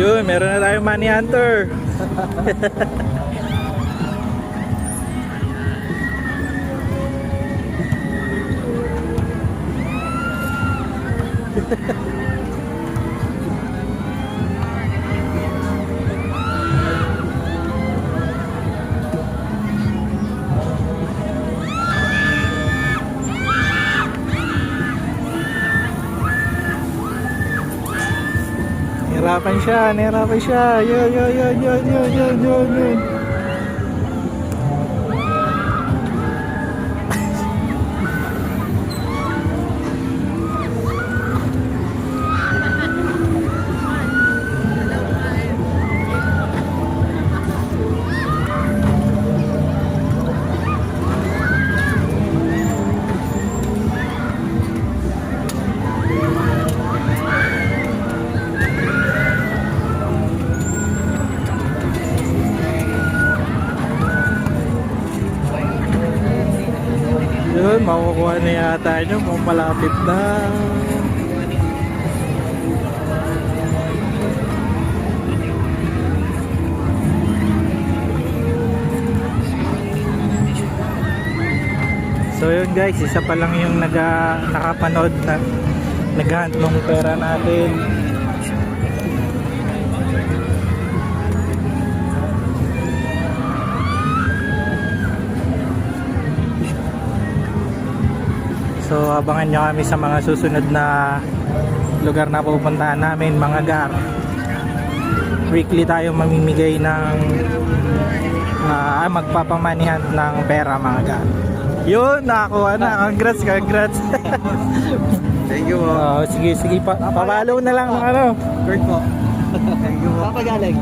Yun, meron na tayong money hunter. Nahirapan siya. Yun. Yun, makukuha na yata nyo kung malapit na. So yun guys, isa pa lang yung nakapanood na naghahunt ng pera natin. So abangan nyo kami sa mga susunod na lugar na pupuntahan namin, mga gar. Weekly tayo mamimigay ng magpapamanihan ng pera, mga gar. Yun, nakakuha na. Congrats. Thank you po. Sige, papalo na lang ng ano. Bird po. Thank you po. Papagaling.